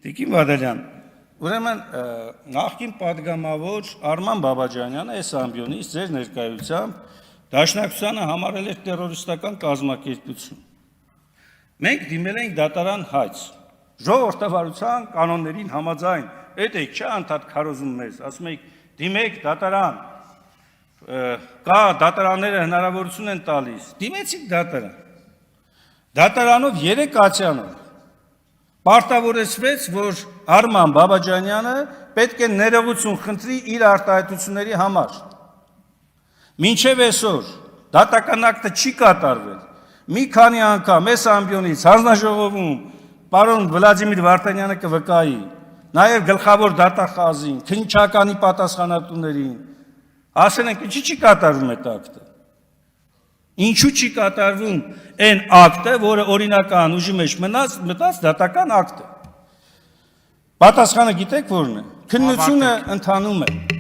Տիկին Վադալյան, ուրեմն նախկին պատգամավոր Արման Բաբաջանյանը այս ամբիոնից ձեր ներկայությամբ Դաշնակցությանը համարել էր տերորիստական կազմակերպություն։ Մենք դիմել ենք դատարան հայց, ժողովրդավարության կանոններին համաձայն, այդ եք չէ անդադ քարոզում մեզ, ասում եք դիմեք դատարան, կա դատարանները հնարավորություն են տալիս, դիմեցիք դատարան, դատարանով 3 ատյանով պարտավորեցվեց, որ Արման Բաբաջանյանը պետք է ներողություն խնդրի իր արտահայտությունների համար։ Մինչև այսօր դատական ակտը չի կատարվել, մի քանի անգամ այս ամբիոնից հանձնաժողովում պարոն Վլադիմիր Վարդանյանը կվկայի, նաև գլխավոր դատախազին, քննչականի պատասխանատուներին, ասել ենք ինչի չի կատարվում այդ ակտը։ Ինչու չի կատարվում այն ակտը, որը օրինական ուժի մեջ մտած դատական ակտ է։ Պատասխանը գիտեք որն է։ Քննությունը ընթանում է։